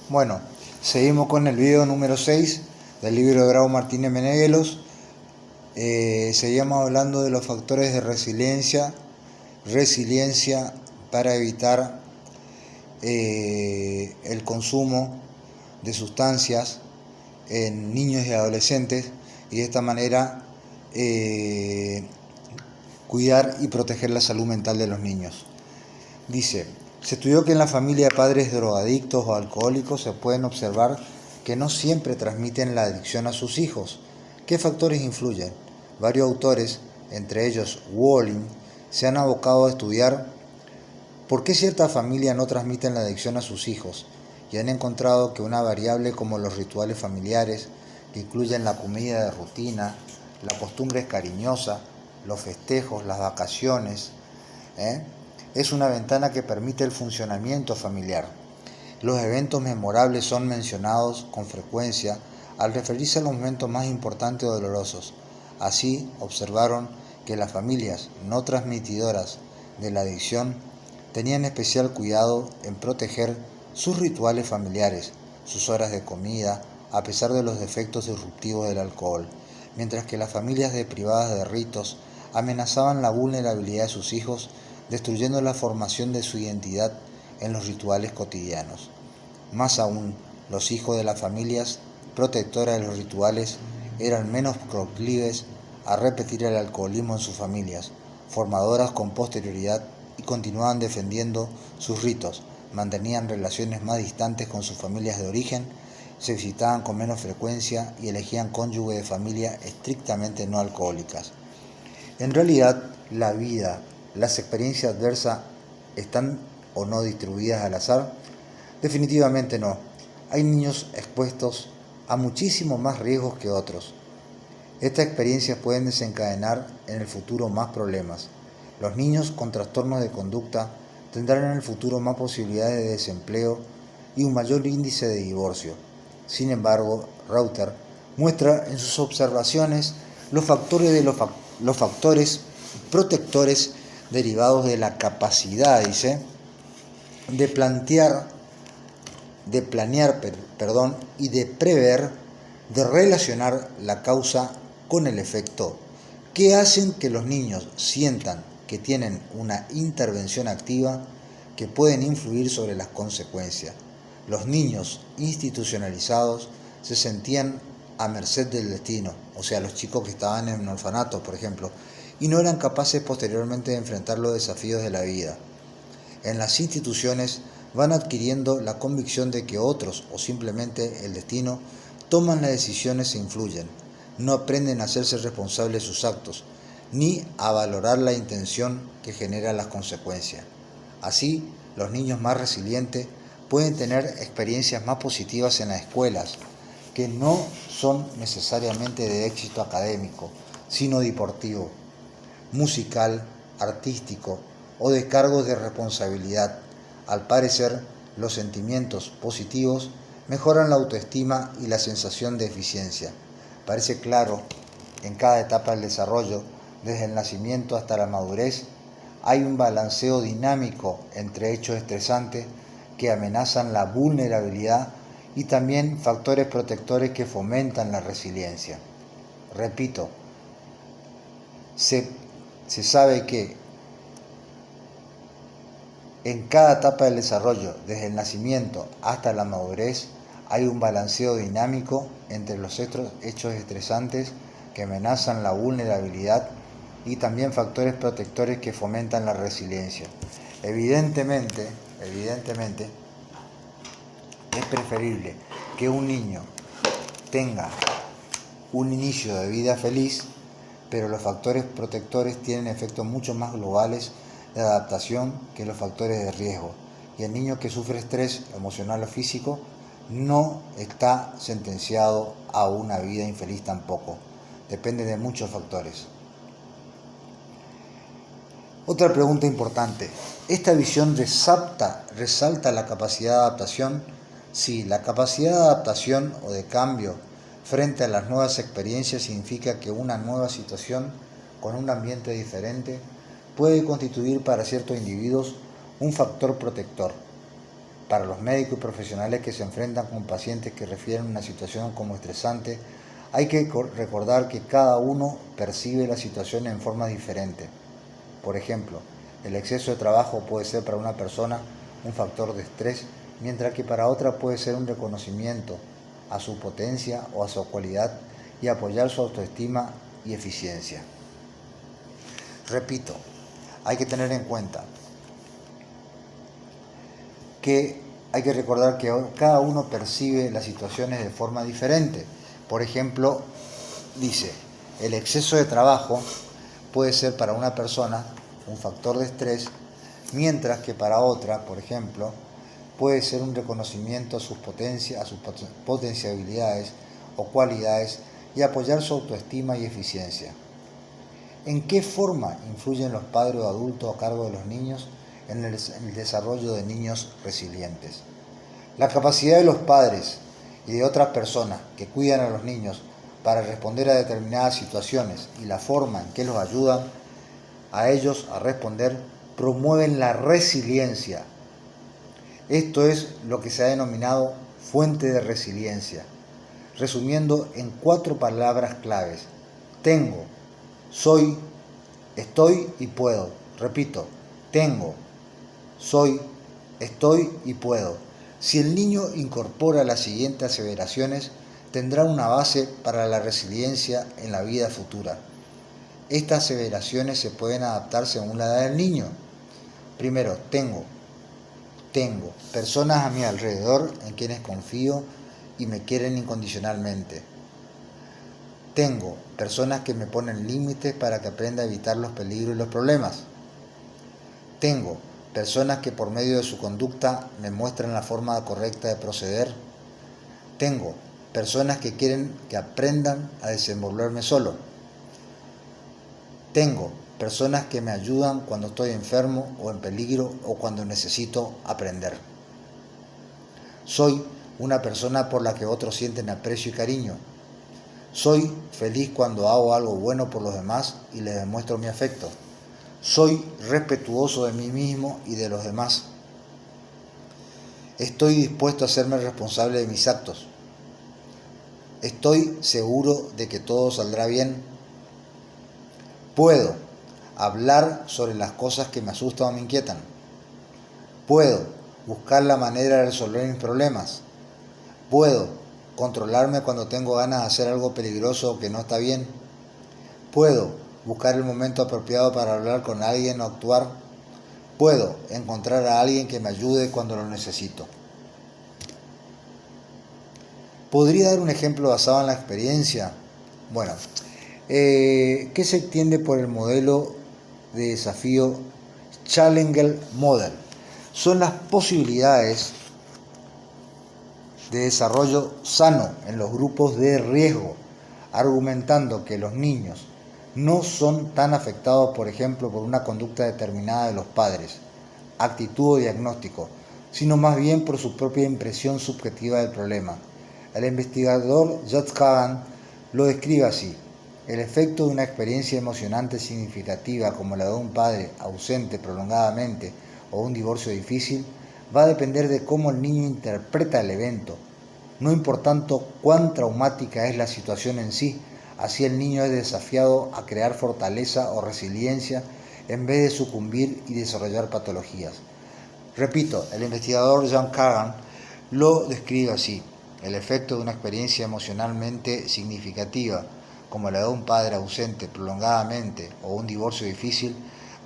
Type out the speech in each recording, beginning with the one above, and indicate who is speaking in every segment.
Speaker 1: Bueno, seguimos con el video número 6 del libro de Grau Martínez Meneguelos. Seguimos hablando de los factores de resiliencia para evitar el consumo de sustancias en niños y adolescentes y de esta manera cuidar y proteger la salud mental de los niños. Dice, se estudió que en la familia de padres drogadictos o alcohólicos se pueden observar que no siempre transmiten la adicción a sus hijos. ¿Qué factores influyen? Varios autores, entre ellos Walling, se han abocado a estudiar por qué ciertas familias no transmiten la adicción a sus hijos y han encontrado que una variable como los rituales familiares, que incluyen la comida de rutina, la costumbre cariñosa, los festejos, las vacaciones, es una ventana que permite el funcionamiento familiar. Los eventos memorables son mencionados con frecuencia al referirse a los momentos más importantes o dolorosos. Así, observaron que las familias no transmitidoras de la adicción tenían especial cuidado en proteger sus rituales familiares, sus horas de comida, a pesar de los defectos disruptivos del alcohol, mientras que las familias deprivadas de ritos amenazaban la vulnerabilidad de sus hijos, destruyendo la formación de su identidad en los rituales cotidianos. Más aún, los hijos de las familias protectoras de los rituales eran menos proclives a repetir el alcoholismo en sus familias, formadoras con posterioridad, y continuaban defendiendo sus ritos, mantenían relaciones más distantes con sus familias de origen, se visitaban con menos frecuencia y elegían cónyuges de familia estrictamente no alcohólicas. En realidad, la vida, las experiencias adversas, ¿están o no distribuidas al azar? Definitivamente no. Hay niños expuestos a muchísimos más riesgos que otros. Estas experiencias pueden desencadenar en el futuro más problemas. Los niños con trastornos de conducta tendrán en el futuro más posibilidades de desempleo y un mayor índice de divorcio. Sin embargo, Reuter muestra en sus observaciones los factores protectores derivados de la capacidad, dice, de planear y de prever, de relacionar la causa con el efecto, que hacen que los niños sientan que tienen una intervención activa que pueden influir sobre las consecuencias. Los niños institucionalizados se sentían a merced del destino, o sea, los chicos que estaban en orfanatos, por ejemplo, y no eran capaces posteriormente de enfrentar los desafíos de la vida. En las instituciones van adquiriendo la convicción de que otros, o simplemente el destino, toman las decisiones e influyen. No aprenden a hacerse responsables de sus actos, ni a valorar la intención que genera las consecuencias. Así, los niños más resilientes pueden tener experiencias más positivas en las escuelas, que no son necesariamente de éxito académico, sino deportivo, musical, artístico o de cargos de responsabilidad. Al parecer, los sentimientos positivos mejoran la autoestima y la sensación de eficiencia. Parece claro, en cada etapa del desarrollo, desde el nacimiento hasta la madurez, hay un balanceo dinámico entre hechos estresantes que amenazan la vulnerabilidad y también factores protectores que fomentan la resiliencia. Repito, se sabe que en cada etapa del desarrollo, desde el nacimiento hasta la madurez, hay un balanceo dinámico entre los hechos estresantes que amenazan la vulnerabilidad y también factores protectores que fomentan la resiliencia. Evidentemente, es preferible que un niño tenga un inicio de vida feliz, pero los factores protectores tienen efectos mucho más globales de adaptación que los factores de riesgo. Y el niño que sufre estrés emocional o físico no está sentenciado a una vida infeliz tampoco. Depende de muchos factores. Otra pregunta importante. ¿Esta visión resalta la capacidad de adaptación? Sí, la capacidad de adaptación o de cambio frente a las nuevas experiencias significa que una nueva situación con un ambiente diferente puede constituir para ciertos individuos un factor protector. Para los médicos y profesionales que se enfrentan con pacientes que refieren una situación como estresante, hay que recordar que cada uno percibe la situación en forma diferente. Por ejemplo, el exceso de trabajo puede ser para una persona un factor de estrés, mientras que para otra puede ser un reconocimiento a su potencia o a su cualidad y apoyar su autoestima y eficiencia. Repito, hay que tener en cuenta que hay que recordar que cada uno percibe las situaciones de forma diferente. Por ejemplo, dice, el exceso de trabajo puede ser para una persona un factor de estrés, mientras que para otra, por ejemplo, puede ser un reconocimiento a sus potencialidades o cualidades y apoyar su autoestima y eficiencia. ¿En qué forma influyen los padres o adultos a cargo de los niños en el desarrollo de niños resilientes? La capacidad de los padres y de otras personas que cuidan a los niños para responder a determinadas situaciones y la forma en que los ayudan a ellos a responder promueven la resiliencia. Esto es lo que se ha denominado fuente de resiliencia. Resumiendo en 4 palabras claves: tengo, soy, estoy y puedo. Repito, tengo, soy, estoy y puedo. Si el niño incorpora las siguientes aseveraciones, tendrá una base para la resiliencia en la vida futura. Estas aseveraciones se pueden adaptar según la edad del niño. Primero, tengo personas a mi alrededor en quienes confío y me quieren incondicionalmente. Tengo personas que me ponen límites para que aprenda a evitar los peligros y los problemas. Tengo personas que por medio de su conducta me muestran la forma correcta de proceder. Tengo personas que quieren que aprendan a desenvolverme solo. Tengo personas que me ayudan cuando estoy enfermo o en peligro o cuando necesito aprender. Soy una persona por la que otros sienten aprecio y cariño. Soy feliz cuando hago algo bueno por los demás y les demuestro mi afecto. Soy respetuoso de mí mismo y de los demás. Estoy dispuesto a hacerme responsable de mis actos. Estoy seguro de que todo saldrá bien. Puedo hablar sobre las cosas que me asustan o me inquietan. Puedo buscar la manera de resolver mis problemas. Puedo controlarme cuando tengo ganas de hacer algo peligroso o que no está bien. Puedo buscar el momento apropiado para hablar con alguien o actuar. Puedo encontrar a alguien que me ayude cuando lo necesito. ¿Podría dar un ejemplo basado en la experiencia? Bueno, ¿qué se entiende por el modelo de desafío Challenger Model? Son las posibilidades de desarrollo sano en los grupos de riesgo, argumentando que los niños no son tan afectados, por ejemplo, por una conducta determinada de los padres, actitud o diagnóstico, sino más bien por su propia impresión subjetiva del problema. El investigador Judge Kagan lo describe así: el efecto de una experiencia emocionante significativa como la de un padre ausente prolongadamente o un divorcio difícil va a depender de cómo el niño interpreta el evento, no importando cuán traumática es la situación en sí. Así el niño es desafiado a crear fortaleza o resiliencia en vez de sucumbir y desarrollar patologías. Repito, el investigador John Kagan lo describe así: el efecto de una experiencia emocionalmente significativa, como la de un padre ausente prolongadamente o un divorcio difícil,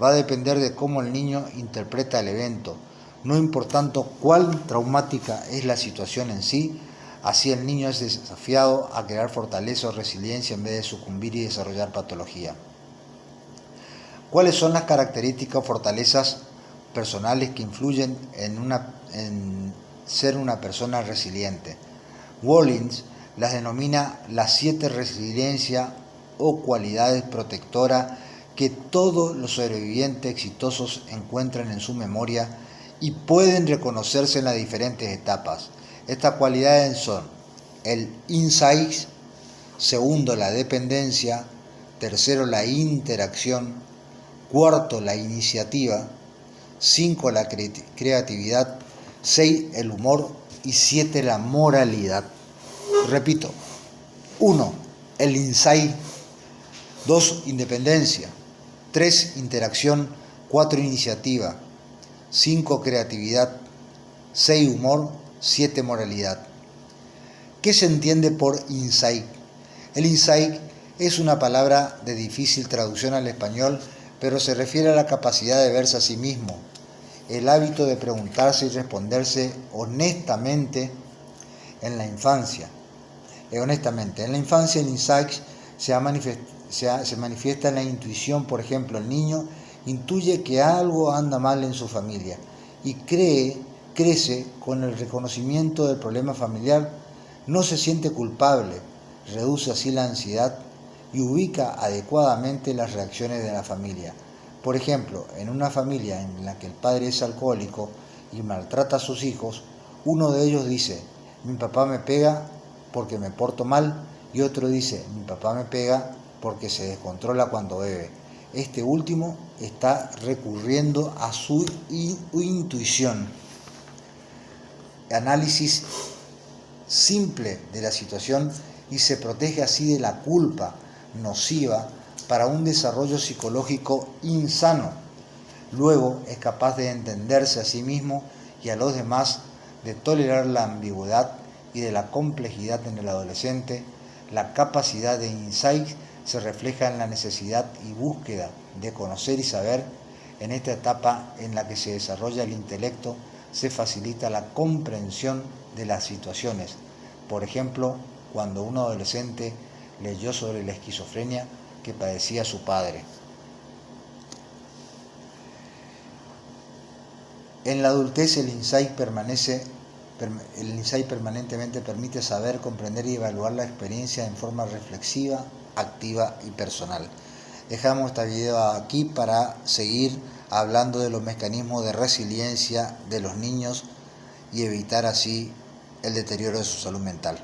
Speaker 1: va a depender de cómo el niño interpreta el evento, no importando cuán traumática es la situación en sí. Así el niño es desafiado a crear fortaleza o resiliencia en vez de sucumbir y desarrollar patología. ¿Cuáles son las características o fortalezas personales que influyen en ser una persona resiliente? Wallins las denomina las 7 resiliencias o cualidades protectoras que todos los sobrevivientes exitosos encuentran en su memoria y pueden reconocerse en las diferentes etapas. Estas cualidades son el insight, segundo la dependencia, tercero la interacción, cuarto la iniciativa, 5 la creatividad, 6 el humor y 7 la moralidad. Repito, 1 el insight, 2 independencia, 3 interacción, 4 iniciativa, 5 creatividad, 6 humor, 7 moralidad. ¿Qué se entiende por insight? El insight es una palabra de difícil traducción al español, pero se refiere a la capacidad de verse a sí mismo, el hábito de preguntarse y responderse honestamente en la infancia. En la infancia el insight se manifiesta en la intuición. Por ejemplo, el niño intuye que algo anda mal en su familia y crece con el reconocimiento del problema familiar, no se siente culpable, reduce así la ansiedad y ubica adecuadamente las reacciones de la familia. Por ejemplo, en una familia en la que el padre es alcohólico y maltrata a sus hijos, uno de ellos dice: mi papá me pega porque me porto mal, y otro dice: mi papá me pega porque se descontrola cuando bebe. Este último está recurriendo a su intuición. Análisis simple de la situación y se protege así de la culpa nociva para un desarrollo psicológico insano. Luego es capaz de entenderse a sí mismo y a los demás, de tolerar la ambigüedad y de la complejidad en el adolescente. La capacidad de insight se refleja en la necesidad y búsqueda de conocer y saber. En esta etapa en la que se desarrolla el intelecto, se facilita la comprensión de las situaciones. Por ejemplo, cuando un adolescente leyó sobre la esquizofrenia que padecía su padre. En la adultez el insight permanentemente permite saber, comprender y evaluar la experiencia en forma reflexiva, activa y personal. Dejamos este video aquí para seguir hablando de los mecanismos de resiliencia de los niños y evitar así el deterioro de su salud mental.